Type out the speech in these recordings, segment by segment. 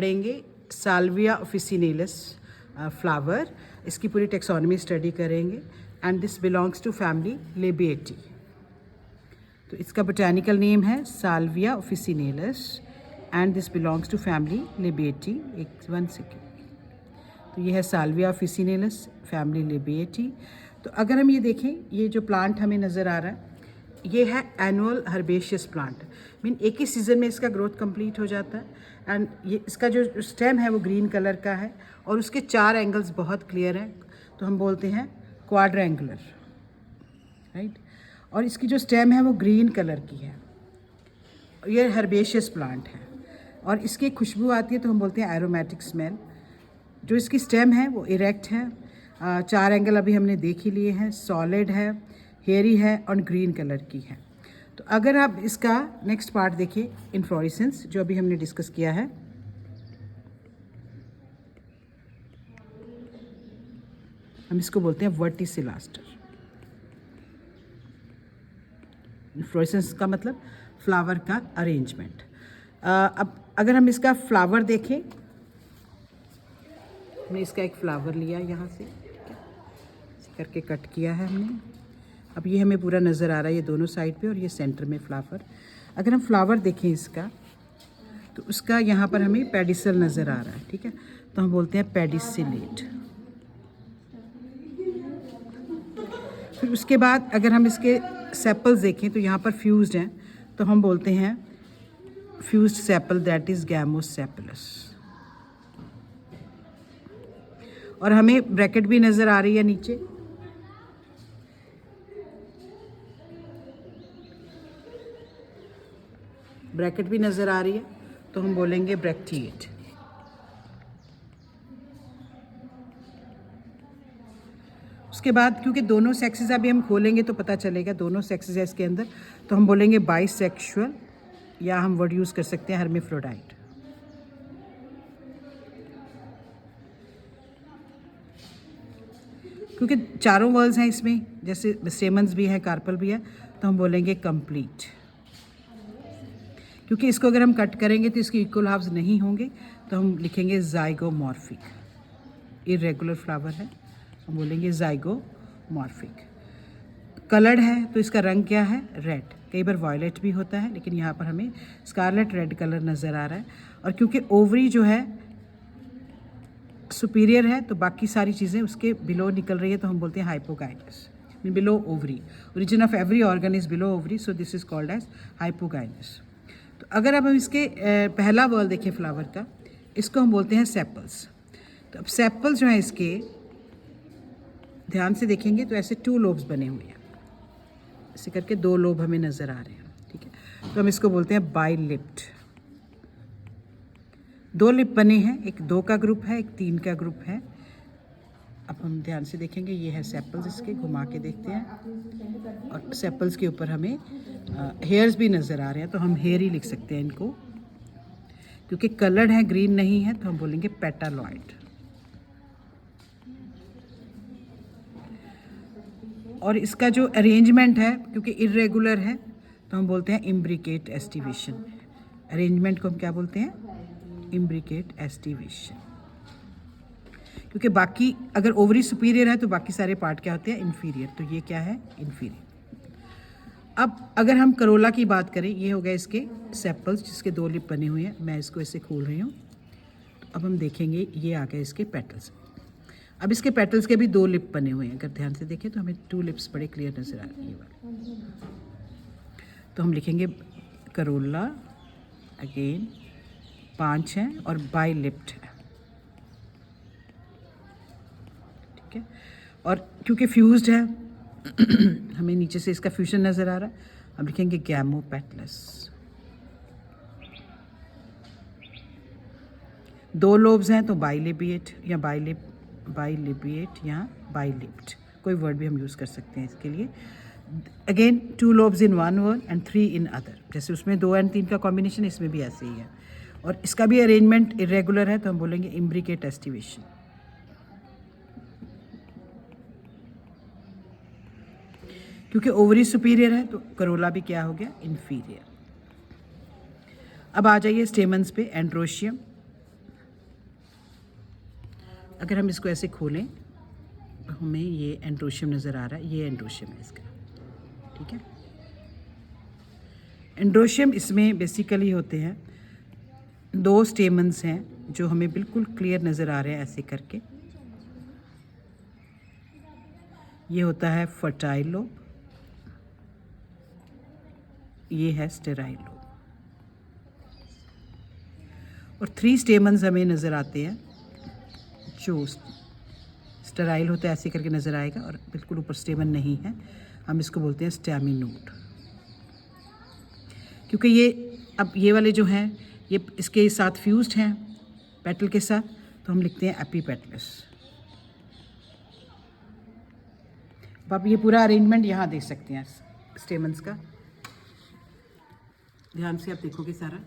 पढ़ेंगे Salvia officinalis flower, इसकी पूरी टेक्सोनॉमी स्टडी करेंगे। And this belongs to family labiatae. तो इसका बोटैनिकल नेम है salvia officinalis and this belongs to family labiatae. एक 1 सेकेंड। तो ये है साल्विया ऑफिसिनेलिस फैमिली लेबिएटी। तो अगर हम ये देखें, ये जो प्लांट हमें नज़र आ रहा है ये है एनुअल हर्बेशियस प्लांट। मीन एक ही सीज़न में इसका ग्रोथ कंप्लीट हो जाता है। एंड ये इसका जो स्टेम है वो ग्रीन कलर का है और उसके 4 एंगल्स बहुत क्लियर हैं, तो हम बोलते हैं क्वाड्रेंगुलर, राइट। और इसकी जो स्टेम है वो ग्रीन कलर की है। ये हर्बेशियस प्लांट है और इसकी एक खुशबू आती है तो हम बोलते हैं एरोमेटिक स्मेल। जो इसकी स्टेम है वो इरेक्ट है, 4 एंगल अभी हमने देख ही लिए हैं, सॉलिड है, हेयरी है और ग्रीन कलर की है। तो अगर आप इसका नेक्स्ट पार्ट देखिए, इन्फ्लोरेसेंस, जो अभी हमने डिस्कस किया है, हम इसको बोलते हैं वर्टिसिलास्टर। इन्फ्लोरेसेंस का मतलब फ्लावर का अरेंजमेंट। अब अगर हम इसका फ्लावर देखें, हमने इसका एक फ्लावर लिया यहाँ से, ऐसे करके कट किया है हमने। अब ये हमें पूरा नज़र आ रहा है, ये दोनों साइड पे और ये सेंटर में फ्लावर। अगर हम फ्लावर देखें इसका, तो उसका यहाँ पर हमें पेडिसल नज़र आ रहा है, ठीक है। तो हम बोलते हैं पेडिसिलेट। फिर उसके बाद अगर हम इसके सेपल्स देखें तो यहाँ पर फ्यूज्ड हैं, तो हम बोलते हैं fused sepal, that is gamosepalous. और हमें ब्रैकेट भी नज़र आ रही है नीचे। ब्रैकेट भी नज़र आ रही है तो हम बोलेंगे ब्रैक्टिएट। उसके बाद क्योंकि दोनों सेक्सेस अभी हम खोलेंगे तो पता चलेगा दोनों सेक्सेस है इसके अंदर, तो हम बोलेंगे बाइसेक्सुअल, या हम वर्ड यूज़ कर सकते हैं हर्मेफ्रोडाइट। क्योंकि चारों वर्ल्स हैं इसमें, जैसे स्टेमन्स भी है, कार्पल भी है, तो हम बोलेंगे कंप्लीट। क्योंकि इसको अगर हम कट करेंगे तो इसके इक्वल हाफ्स नहीं होंगे, तो हम लिखेंगे जाइगोमॉर्फिक। इरेगुलर फ्लावर है, हम बोलेंगे जाइगोमॉर्फिक। कलर्ड है तो इसका रंग क्या है? रेड। कई बार वायलेट भी होता है, लेकिन यहाँ पर हमें स्कारलेट रेड कलर नज़र आ रहा है। और क्योंकि ओवरी जो है सुपीरियर है तो बाकी सारी चीज़ें उसके बिलो निकल रही है, तो हम बोलते हैं hypogynous. Below ovary, origin of every organ is below ovary, so this is called as hypogynous. तो अगर अब हम इसके पहला वर्ड देखें फ्लावर का, इसको हम बोलते हैं सेपल्स। तो अब सेपल्स जो हैं इसके, ध्यान से देखेंगे तो ऐसे 2 लोब्स बने हुए हैं, ऐसे करके 2 लोब हमें नज़र आ रहे हैं, ठीक है। तो हम इसको बोलते हैं बाइलिप्ड। 2 लिप बने हैं, एक 2 का ग्रुप है, एक 3 का ग्रुप है। अब हम ध्यान से देखेंगे, ये है सेपल्स, इसके घुमा के देखते हैं, और सेपल्स के ऊपर हमें हेयर्स भी नज़र आ रहे हैं, तो हम हेयर ही लिख सकते हैं इनको। क्योंकि कलर्ड है, ग्रीन नहीं है, तो हम बोलेंगे पेटालॉइड। और इसका जो अरेंजमेंट है, क्योंकि इरेगुलर है, तो हम बोलते हैं इम्ब्रिकेट एस्टिवेशन। अरेंजमेंट को हम क्या बोलते हैं? Imbricate aestivation. क्योंकि बाकी अगर ओवरी सुपीरियर है तो बाकी सारे पार्ट क्या होते हैं? इन्फीरियर। तो ये क्या है? इन्फीरियर। अब अगर हम करोला की बात करें, ये हो गए इसके सेपल्स, जिसके 2 लिप बने हुए हैं। मैं इसको ऐसे खोल रही हूँ, तो अब हम देखेंगे ये आ गए इसके पेटल्स। अब इसके पेटल्स के भी 2 लिप बने हुए हैं, अगर ध्यान से देखें तो हमें 2 लिप्स बड़े क्लियर नज़र आ रही है। तो हम लिखेंगे करोला, अगेन 5 हैं और बाइलिप्ड है, ठीक है। और क्योंकि फ्यूज्ड है हमें नीचे से इसका फ्यूजन नज़र आ रहा है, हम लिखेंगे गैमोपेटलस। 2 लोब्स हैं तो बाइलिबिएट या बाइलिबिएट या बाइलिप्ड, कोई वर्ड भी हम यूज़ कर सकते हैं इसके लिए। Again 2 lobes in 1 word and 3 in other, जैसे उसमें 2 और 3 का कॉम्बिनेशन, इसमें भी ऐसे ही है। और इसका भी अरेंजमेंट इरेगुलर है, तो हम बोलेंगे इम्ब्रिकेट एस्टिवेशन। क्योंकि ओवरी सुपीरियर है तो करोला भी क्या हो गया? इन्फीरियर। अब आ जाइए स्टेमन्स पे। एंड्रोशियम, अगर हम इसको ऐसे खोलें तो हमें ये एंड्रोशियम नज़र आ रहा है, ये एंड्रोशियम है इसका, ठीक है। एंड्रोशियम इसमें बेसिकली होते हैं 2 स्टेमन्स हैं जो हमें बिल्कुल क्लियर नज़र आ रहे हैं ऐसे करके। ये होता है फर्टाइल लोब, ये है स्टेराइल लोब, और 3 स्टेमन्स हमें नज़र आते हैं जो स्टेराइल होता है, ऐसे करके नज़र आएगा, और बिल्कुल ऊपर स्टेमन नहीं है, हम इसको बोलते हैं स्टैमिनोड। क्योंकि ये अब ये वाले जो हैं ये इसके साथ फ्यूज्ड हैं पेटल के साथ, तो हम लिखते हैं एपीपेटलस। अब आप ये पूरा अरेंजमेंट यहाँ देख सकते हैं स्टेमन्स का, ध्यान से आप देखोगे सारा।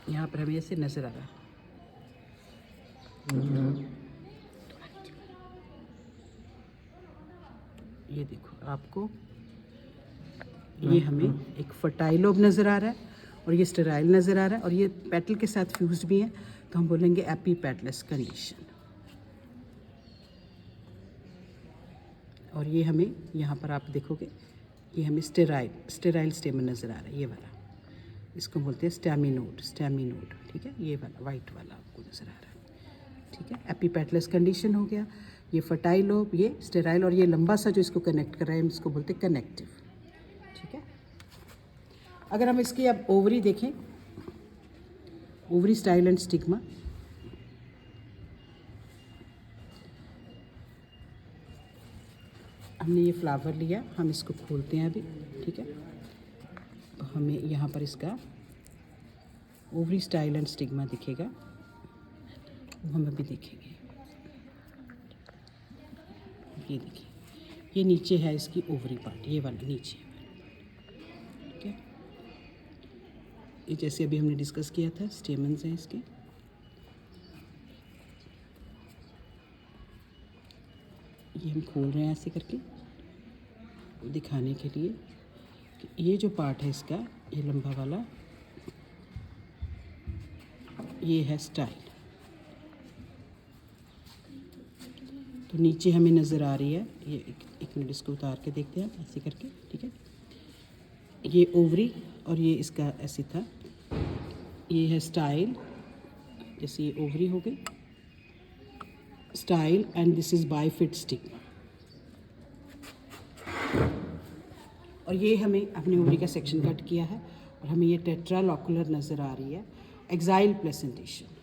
यहाँ पर हमें ऐसे नज़र आ रहा है। ये देखो आपको, ये हमें एक फर्टाइल लोब नज़र आ रहा है और ये स्टेराइल नज़र आ रहा है, और ये पेटल के साथ फ्यूज्ड भी है, तो हम बोलेंगे एपीपेटलस कंडीशन। और ये हमें यहाँ पर आप देखोगे ये हमें स्टेराइल स्टेमन नज़र आ रहा है, ये वाला, इसको बोलते हैं स्टैमिनोड, ठीक है। ये वाला वाइट वाला आपको नज़र आ रहा है, ठीक है। एपीपेटलस कंडीशन हो गया, ये फर्टाइल लोब, ये स्टेराइल, और ये लंबा सा जो इसको कनेक्ट कर रहा है हम इसको बोलते हैं कनेक्टिव, ठीक है। अगर हम इसकी अब ओवरी देखें, ओवरी स्टाइल एंड स्टिग्मा, हमने ये फ्लावर लिया, हम इसको खोलते हैं अभी, ठीक है। तो हमें यहाँ पर इसका ओवरी स्टाइल एंड स्टिग्मा दिखेगा, वो हम अभी देखेंगे। ये देखिए, ये नीचे है इसकी ओवरी पार्ट, ये वाला नीचे, ठीक है। ये जैसे अभी हमने डिस्कस किया था, स्टेमन्स हैं इसके। ये हम खोल रहे हैं ऐसे करके दिखाने के लिए कि ये जो पार्ट है इसका, ये लंबा वाला, ये है स्टाइल। तो नीचे हमें नज़र आ रही है, ये एक मिनट इसको उतार के देखते हैं ऐसे करके, ठीक है। ये ओवरी और ये इसका ऐसे था, ये है स्टाइल, जैसे ये ओवरी हो गई style, and this is bifid stigma. और ये हमें अपने ओवरी का सेक्शन कट किया है, और हमें ये टेट्रालोकुलर नज़र आ रही है, एक्साइल प्लेसेंटेशन।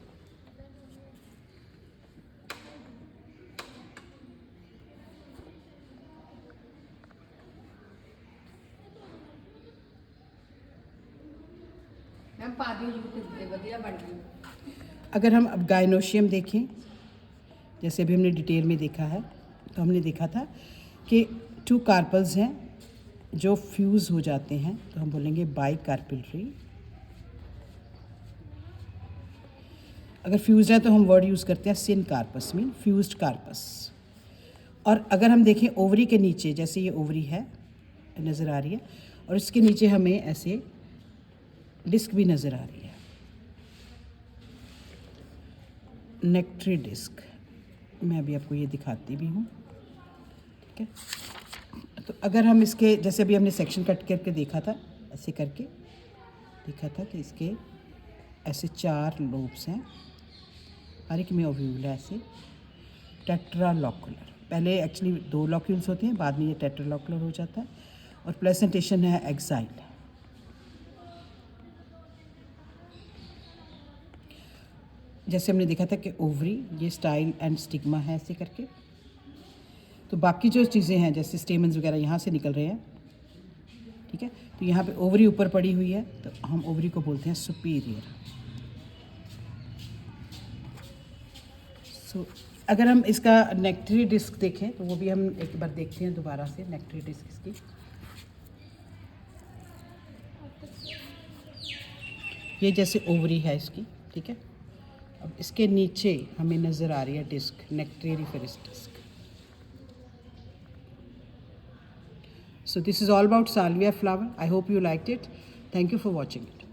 अगर हम अब गायनोशियम देखें, जैसे अभी हमने डिटेल में देखा है, तो हमने देखा था कि 2 कार्पल्स हैं जो फ्यूज़ हो जाते हैं, तो हम बोलेंगे बाई कार्पिलरी। अगर फ्यूज़ है तो हम वर्ड यूज़ करते हैं सिन कार्पस, मीन फ्यूज्ड कार्पस। और अगर हम देखें ओवरी के नीचे, जैसे ये ओवरी है नज़र आ रही है, और इसके नीचे हमें ऐसे डिस्क भी नज़र आ रही है, नेक्टरी डिस्क। मैं अभी आपको ये दिखाती भी हूँ, ठीक है। तो अगर हम इसके, जैसे अभी हमने सेक्शन कट करके देखा था, ऐसे करके देखा था कि इसके ऐसे 4 लोब्स हैं, हर एक में ओव्यूल है ऐसे टेट्रालोकुलर। पहले एक्चुअली 2 लॉक्यूल्स होते हैं, बाद में ये टेट्रालोकुलर हो जाता है, और प्लेसेंटेशन है एक्साइल। जैसे हमने देखा था कि ओवरी, ये स्टाइल एंड स्टिग्मा है ऐसे करके। तो बाकी जो चीज़ें हैं जैसे स्टेमन्स वगैरह यहाँ से निकल रहे हैं, ठीक है। तो यहाँ पे ओवरी ऊपर पड़ी हुई है, तो हम ओवरी को बोलते हैं सुपीरियर। सो अगर हम इसका नेक्टरी डिस्क देखें, तो वो भी हम एक बार देखते हैं दोबारा से, नेक्टरी डिस्क इसकी। ये जैसे ओवरी है इसकी, ठीक है। अब इसके नीचे हमें नज़र आ रही है disc, nectariferous disc. So this is all about salvia flower. I hope you liked it. Thank you for watching it.